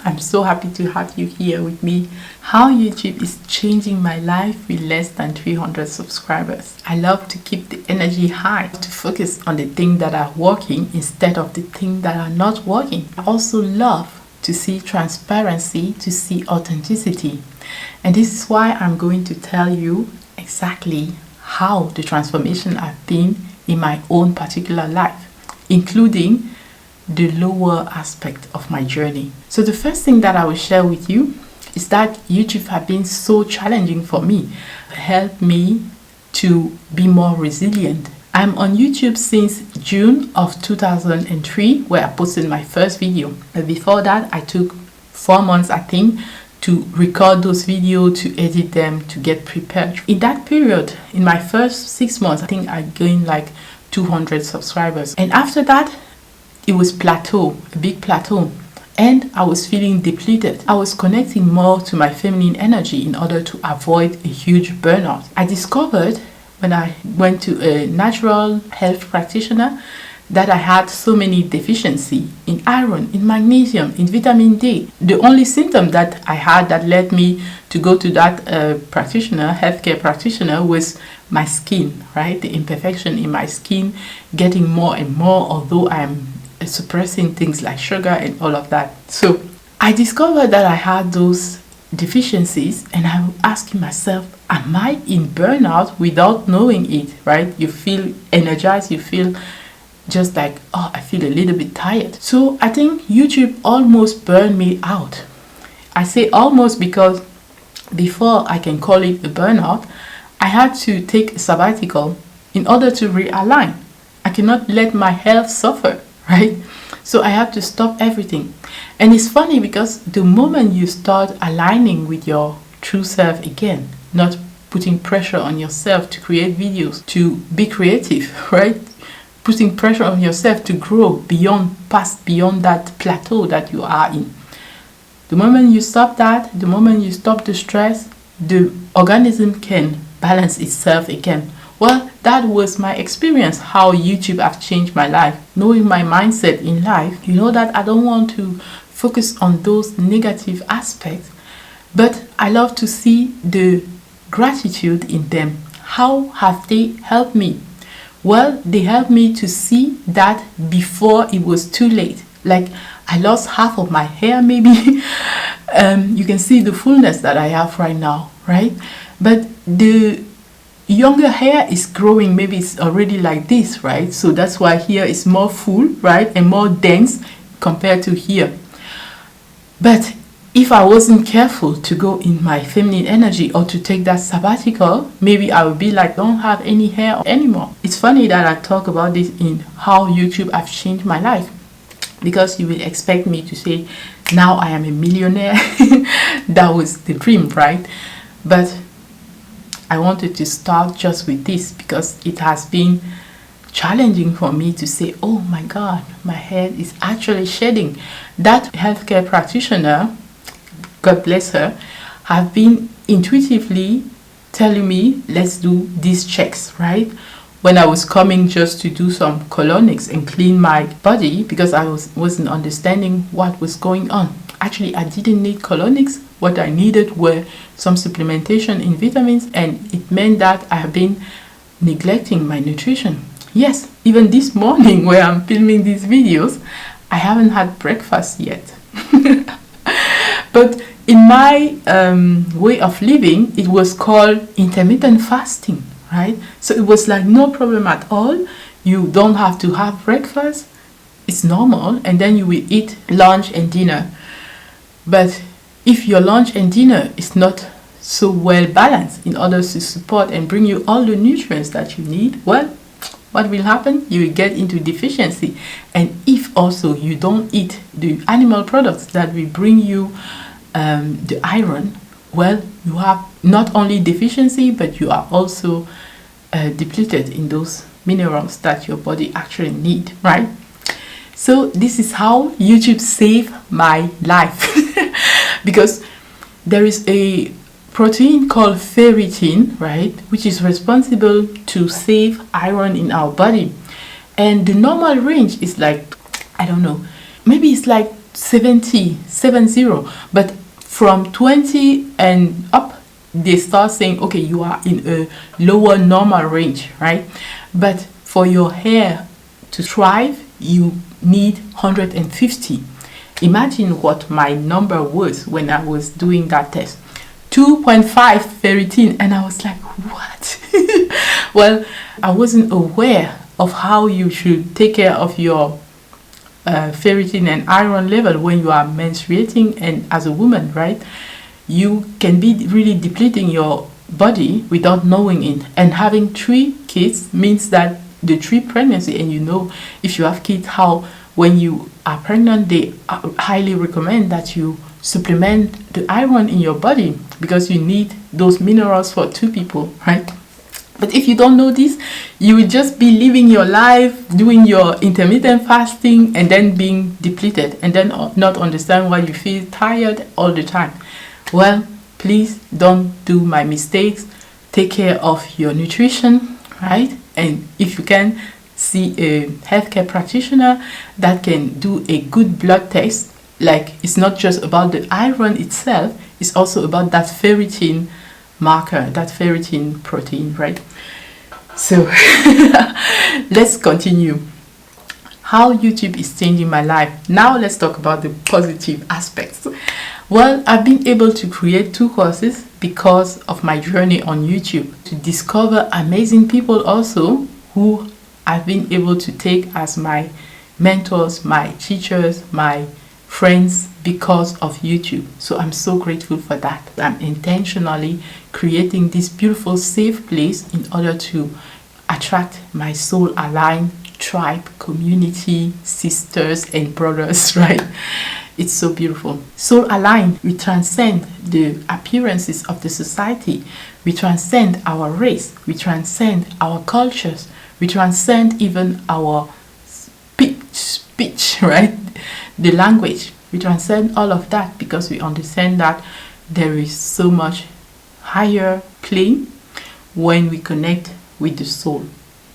I'm so happy to have you here with me. How YouTube is changing my life with less than 300 subscribers. I love to keep the energy high, to focus on the things that are working instead of the things that are not working. I also love to see transparency, to see authenticity. And this is why I'm going to tell you exactly how the transformation I've been in my own particular life, including the lower aspect of my journey. So the first thing that I will share with you is that YouTube has been so challenging for me. It helped me to be more resilient. I'm on YouTube since June of 2003, where I posted my first video. But before that, I took 4 months, I think, to record those videos, to edit them, to get prepared. In that period, in my first 6 months, I think I gained like 200 subscribers. And after that, it was a big plateau, and I was feeling depleted. I was connecting more to my feminine energy in order to avoid a huge burnout. I discovered when I went to a natural health practitioner that I had so many deficiencies in iron, in magnesium, in vitamin D. The only symptom that I had that led me to go to that healthcare practitioner, was my skin, right? The imperfection in my skin getting more and more, although I am suppressing things like sugar and all of that. So I discovered that I had those deficiencies, and I was asking myself, am I in burnout without knowing it, right? You feel energized, you feel just like, oh, I feel a little bit tired. So I think YouTube almost burned me out. I say almost because before I can call it a burnout, I had to take a sabbatical in order to realign. I cannot let my health suffer, right? So I had to stop everything. And it's funny because the moment you start aligning with your true self again, not putting pressure on yourself to create videos, to be creative, right? Putting pressure on yourself to grow beyond that plateau that you are in. The moment you stop that, the moment you stop the stress, the organism can balance itself again. Well, that was my experience, how YouTube have changed my life. Knowing my mindset in life, you know that I don't want to focus on those negative aspects, but I love to see the gratitude in them. How have they helped me? Well, they helped me to see that before it was too late. Like, I lost half of my hair maybe. You can see the fullness that I have right now, right? But the younger hair is growing, maybe it's already like this, right? So that's why here is more full, right? And more dense compared to here. But if I wasn't careful to go in my feminine energy or to take that sabbatical, maybe I would be like, don't have any hair anymore. It's funny that I talk about this in how YouTube have changed my life, because you will expect me to say, now I am a millionaire. That was the dream, right? But I wanted to start just with this because it has been challenging for me to say, oh my God, my hair is actually shedding. That healthcare practitioner, God bless her, have been intuitively telling me, let's do these checks, right? When I was coming just to do some colonics and clean my body, because I wasn't understanding what was going on. Actually, I didn't need colonics. What I needed were some supplementation in vitamins, and it meant that I have been neglecting my nutrition. Yes, even this morning where I'm filming these videos, I haven't had breakfast yet. But in my way of living, it was called intermittent fasting, right? So it was like no problem at all. You don't have to have breakfast. It's normal. And then you will eat lunch and dinner. But if your lunch and dinner is not so well balanced in order to support and bring you all the nutrients that you need, well, what will happen? You will get into deficiency. And if also you don't eat the animal products that will bring you the iron, well, you have not only deficiency, but you are also depleted in those minerals that your body actually need, right? So this is how YouTube saved my life. Because there is a protein called ferritin, right, which is responsible to save iron in our body. And the normal range is like, I don't know, maybe it's like 70, but from 20 and up, they start saying, okay, you are in a lower normal range, right? But for your hair to thrive, you need 150. Imagine what my number was when I was doing that test. 2.5 ferritin, and I was like, what? Well, I wasn't aware of how you should take care of your ferritin and iron level when you are menstruating, and as a woman, right? You can be really depleting your body without knowing it. And having 3 kids means that the 3 pregnancy, and you know, if you have kids, how when you are pregnant, they highly recommend that you supplement the iron in your body because you need those minerals for 2 people, right? But if you don't know this, you will just be living your life, doing your intermittent fasting, and then being depleted, and then not understand why you feel tired all the time. Well, please don't do my mistakes. Take care of your nutrition, right? And if you can, see a healthcare practitioner that can do a good blood test. Like, it's not just about the iron itself, it's also about that ferritin marker, that ferritin protein, right? So let's continue. How YouTube is changing my life. Now let's talk about the positive aspects. Well, I've been able to create 2 courses because of my journey on YouTube, to discover amazing people also who I've been able to take as my mentors, my teachers, my friends, because of YouTube. So I'm so grateful for that. I'm intentionally creating this beautiful safe place in order to attract my soul aligned tribe, community, sisters and brothers, right? It's so beautiful. Soul aligned, we transcend the appearances of the society. We transcend our race. We transcend our cultures. We transcend even our speech, right? The language. We transcend all of that because we understand that there is so much higher plane when we connect with the soul,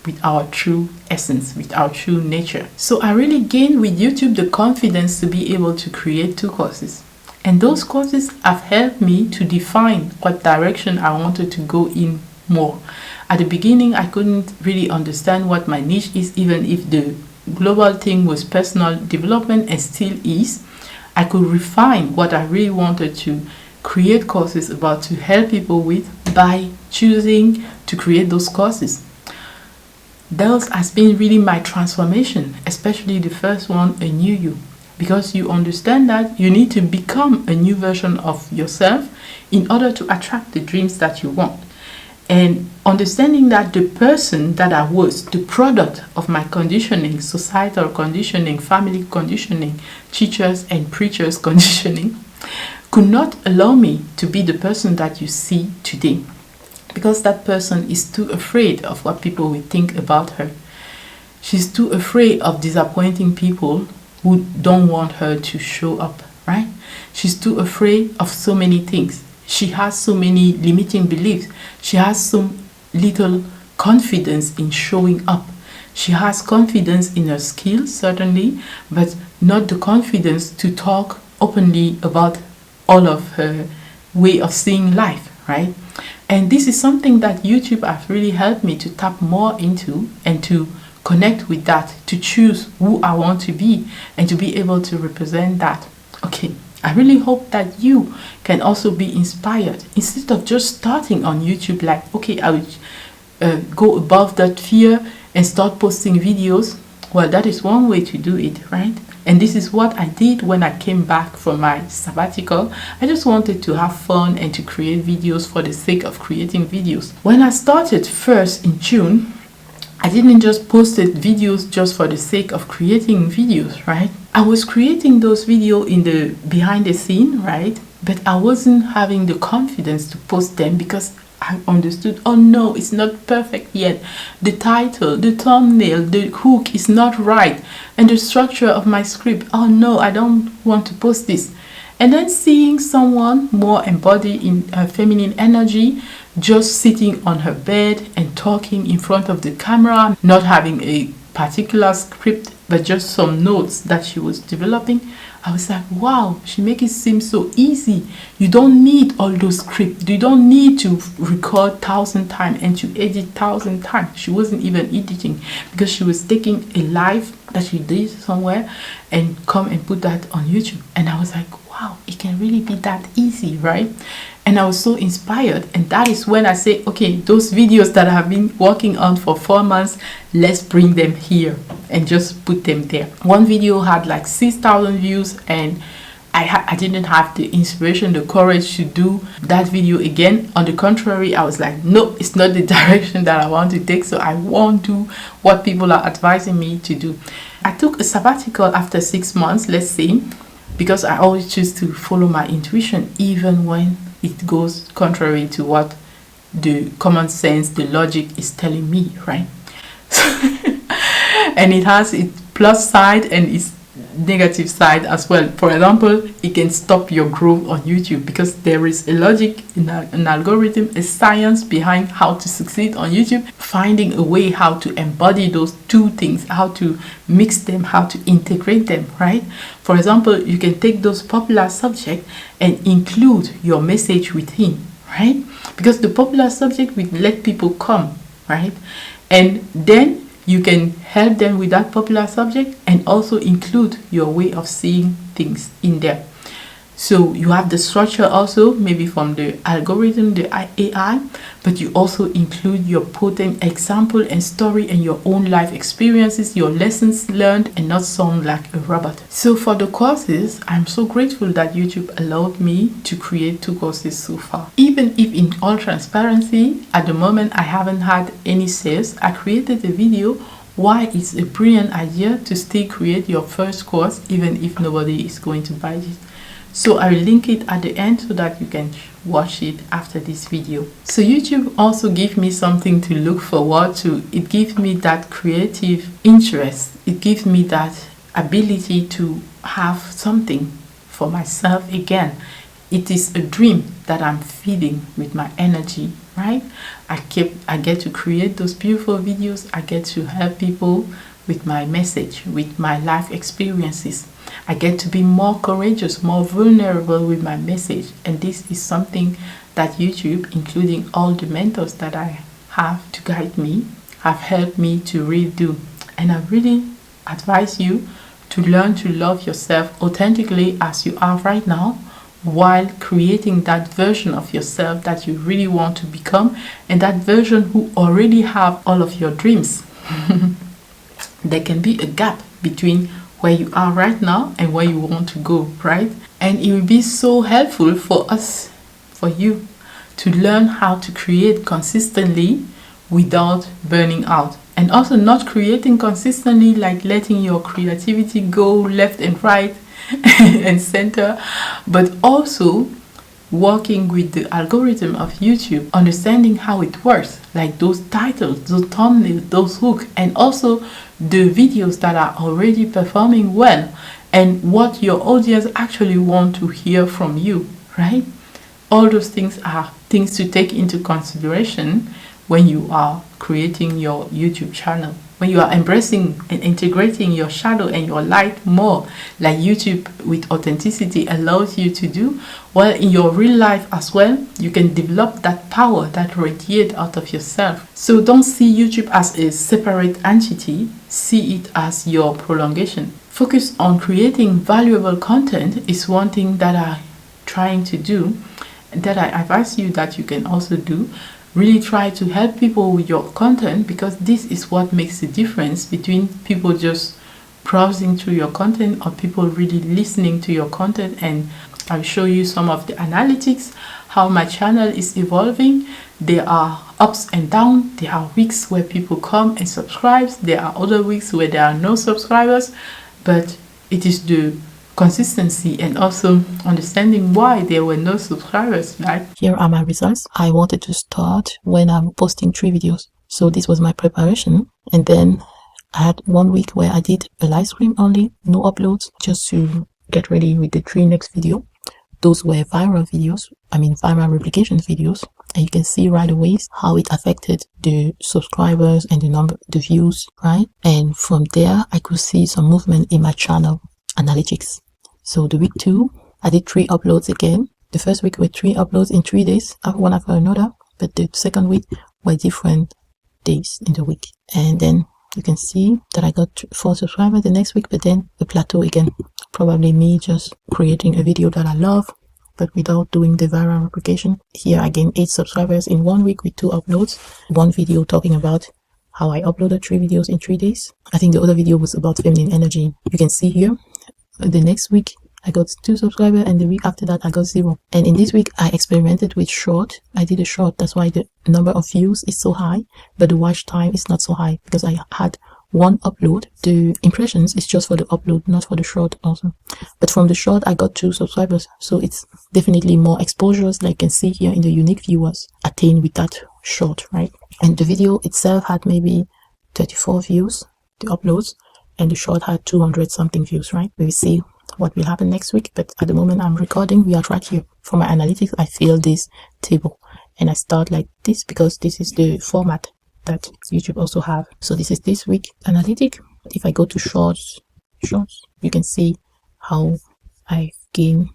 with our true essence, with our true nature. So I really gained with YouTube the confidence to be able to create 2 courses. And those courses have helped me to define what direction I wanted to go in more. At the beginning, I couldn't really understand what my niche is, even if the global thing was personal development and still is. I could refine what I really wanted to create courses about to help people with by choosing to create those courses. That has been really my transformation, especially the first one, A New You, because you understand that you need to become a new version of yourself in order to attract the dreams that you want. And understanding that the person that I was, the product of my conditioning, societal conditioning, family conditioning, teachers and preachers conditioning, could not allow me to be the person that you see today. Because that person is too afraid of what people will think about her. She's too afraid of disappointing people who don't want her to show up, right? She's too afraid of so many things. She has so many limiting beliefs. She has so little confidence in showing up. She has confidence in her skills, certainly, but not the confidence to talk openly about all of her way of seeing life, right? And this is something that YouTube has really helped me to tap more into and to connect with that, to choose who I want to be and to be able to represent that. Okay, I really hope that you can also be inspired. Instead of just starting on YouTube like, okay, I will go above that fear and start posting videos. Well, that is one way to do it, right? And this is what I did when I came back from my sabbatical. I just wanted to have fun and to create videos for the sake of creating videos. When I started first in June, I didn't just post videos just for the sake of creating videos, right? I was creating those videos in the behind the scene, right? But I wasn't having the confidence to post them because I understood, oh no, it's not perfect yet. The title, the thumbnail, the hook is not right. And the structure of my script, oh no, I don't want to post this. And then seeing someone more embodied in her feminine energy, just sitting on her bed and talking in front of the camera, not having a particular script, but just some notes that she was developing. I was like, wow, she make it seem so easy. You don't need all those scripts. You don't need to record 1,000 times and to edit 1,000 times. She wasn't even editing because she was taking a live that she did somewhere and come and put that on YouTube. And I was like, wow, it can really be that easy, right? And I was so inspired, and that is when I say, okay, those videos that I have been working on for 4 months, let's bring them here and just put them there. One video had like 6,000 views, and I didn't have the inspiration, the courage to do that video again. On the contrary, I was like, no, it's not the direction that I want to take, so I won't do what people are advising me to do. I took a sabbatical after 6 months, let's say, because I always choose to follow my intuition, even when it goes contrary to what the common sense, the logic is telling me, right? And it has its plus side and its negative side as well. For example, it can stop your growth on YouTube because there is a logic in an algorithm, a science behind how to succeed on YouTube, finding a way how to embody those two things, how to mix them, how to integrate them, right? For example, you can take those popular subjects and include your message within, right? Because the popular subject will let people come, right? And then you can help them with that popular subject and also include your way of seeing things in there. So you have the structure also, maybe from the algorithm, the AI, but you also include your potent example and story and your own life experiences, your lessons learned, and not sound like a robot. So for the courses, I'm so grateful that YouTube allowed me to create 2 courses so far. Even if in all transparency, at the moment I haven't had any sales, I created a video why it's a brilliant idea to still create your first course even if nobody is going to buy it. So I will link it at the end so that you can watch it after this video. So YouTube also gives me something to look forward to. It gives me that creative interest. It gives me that ability to have something for myself again. It is a dream that I'm feeding with my energy, right? I get to create those beautiful videos. I get to help people with my message, with my life experiences. I get to be more courageous, more vulnerable with my message. And this is something that YouTube, including all the mentors that I have to guide me, have helped me to really do. And I really advise you to learn to love yourself authentically as you are right now, while creating that version of yourself that you really want to become, and that version who already have all of your dreams. There can be a gap between where you are right now and where you want to go, right? And it will be so helpful for us, for you, to learn how to create consistently without burning out. And also not creating consistently like letting your creativity go left and right and center, but also working with the algorithm of YouTube, understanding how it works, like those titles, those thumbnails, those hooks, and also the videos that are already performing well, and what your audience actually want to hear from you, right? All those things are things to take into consideration when you are creating your YouTube channel. When you are embracing and integrating your shadow and your light more, like YouTube with authenticity allows you to do, while in your real life as well, you can develop that power that radiates out of yourself. So don't see YouTube as a separate entity, see it as your prolongation. Focus on creating valuable content is one thing that I'm trying to do, and that I advise you that you can also do. Really try to help people with your content, because this is what makes the difference between people just browsing through your content or people really listening to your content. And I'll show you some of the analytics, how my channel is evolving. There are ups and downs. There are weeks where people come and subscribe. There are other weeks where there are no subscribers, but it is the consistency and also understanding why there were no subscribers. Like, here are my results. I wanted to start when I'm posting 3 videos, so this was my preparation. And then I had 1 week where I did a live stream only, no uploads, just to get ready with the 3 next video. Those were viral videos, viral replication videos, and you can see right away how it affected the subscribers and the views, right? And from there I could see some movement in my channel analytics. So the week 2, I did 3 uploads again. The first week were 3 uploads in 3 days, one after another, but the second week were different days in the week. And then you can see that I got 4 subscribers the next week, but then the plateau again. Probably me just creating a video that I love, but without doing the viral replication. Here I gained 8 subscribers in 1 week with 2 uploads. One video talking about how I uploaded 3 videos in 3 days. I think the other video was about feminine energy. You can see here, the next week I got 2 subscribers, and the week after that I got 0. And in this week I experimented with short. I did a short, that's why the number of views is so high, but the watch time is not so high, because I had 1 upload. The impressions is just for the upload, not for the short also. But from the short I got 2 subscribers, so it's definitely more exposures, like you can see here in the unique viewers attained with that short, right? And the video itself had maybe 34 views, the uploads, and the short had 200 something views, right? We will see what will happen next week, but at the moment I'm recording, we are right here. For my analytics, I fill this table, and I start like this because this is the format that YouTube also have. So this is this week analytic. If I go to shorts, you can see how I gain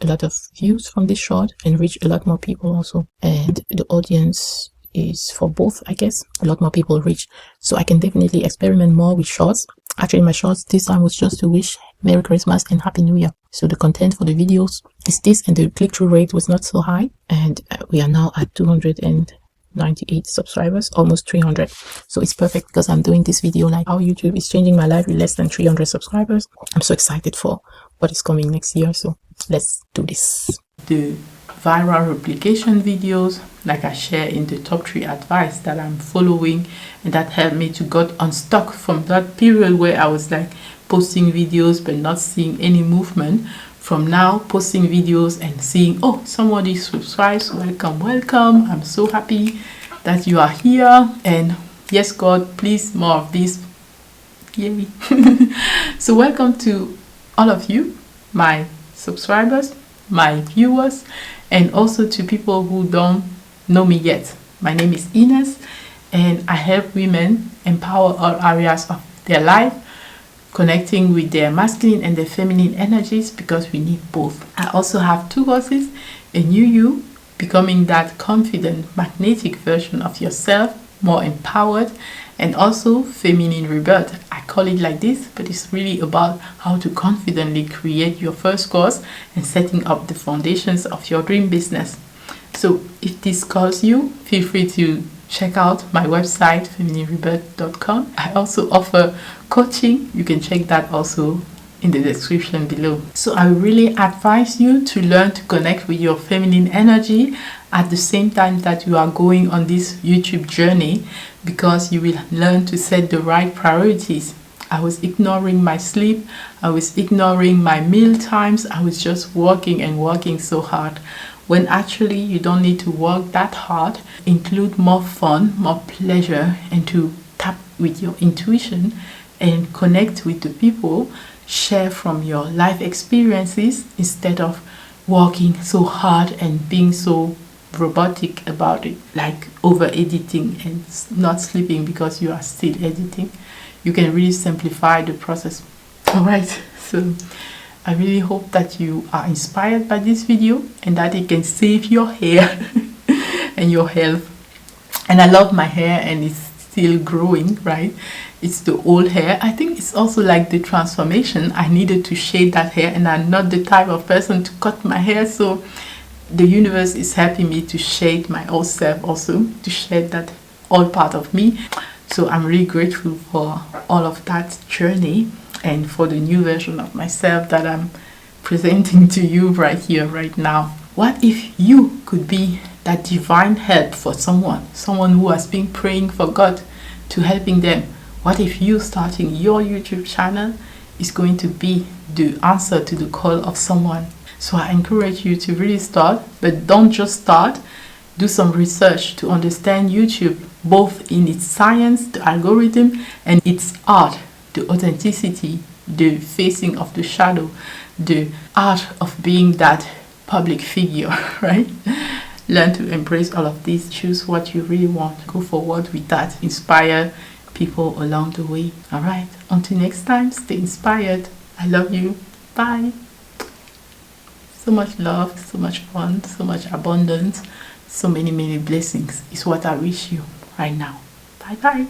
a lot of views from this short and reach a lot more people also. And the audience is for both, I guess. A lot more people reach, so I can definitely experiment more with shorts. Actually, my shorts this time was just to wish Merry Christmas and Happy New Year. So the content for the videos is this, and the click-through rate was not so high, and we are now at 298 subscribers, almost 300. So it's perfect because I'm doing this video like how YouTube is changing my life with less than 300 subscribers. I'm so excited for what is coming next year, so let's do this. The viral replication videos, like I share in the top 3 advice that I'm following, and that helped me to get unstuck from that period where I was like posting videos but not seeing any movement. From now posting videos and seeing, oh, somebody subscribes, welcome, I'm so happy that you are here, and yes God, please more of this, yay. So welcome to all of you, my subscribers, my viewers, and also to people who don't know me yet. My name is Inès, and I help women empower all areas of their life, connecting with their masculine and their feminine energies, because we need both. I also have 2 courses: a new you, becoming that confident, magnetic version of yourself, more empowered, and also feminine rebirth. I call it like this, but it's really about how to confidently create your first course and setting up the foundations of your dream business. So if this calls you, feel free to check out my website, femininerebirth.com. I also offer coaching. You can check that also in the description below. So I really advise you to learn to connect with your feminine energy at the same time that you are going on this YouTube journey, because you will learn to set the right priorities. I was ignoring my sleep, I was ignoring my meal times, I was just working and working so hard, when actually you don't need to work that hard. Include more fun, more pleasure, and to tap with your intuition and connect with the people. Share from your life experiences instead of working so hard and being so robotic about it, like over editing and not sleeping because you are still editing. You can really simplify the process. All right, so I really hope that you are inspired by this video and that it can save your hair and your health. And I love my hair, and it's still growing, right? It's the old hair. I think it's also like the transformation. I needed to shade that hair, and I'm not the type of person to cut my hair, so the universe is helping me to shade my old self also, to shed that old part of me. So I'm really grateful for all of that journey and for the new version of myself that I'm presenting to you right here, right now. What if you could be that divine help for someone who has been praying for God to helping them? What if you starting your YouTube channel is going to be the answer to the call of someone? So I encourage you to really start, but don't just start. Do some research to understand YouTube, both in its science, the algorithm, and its art, the authenticity, the facing of the shadow, the art of being that public figure, right? Learn to embrace all of these. Choose what you really want. Go forward with that. Inspire people along the way. All right. Until next time, stay inspired. I love you. Bye. So much love, so much fun, so much abundance, so many blessings is what I wish you right now. Bye bye.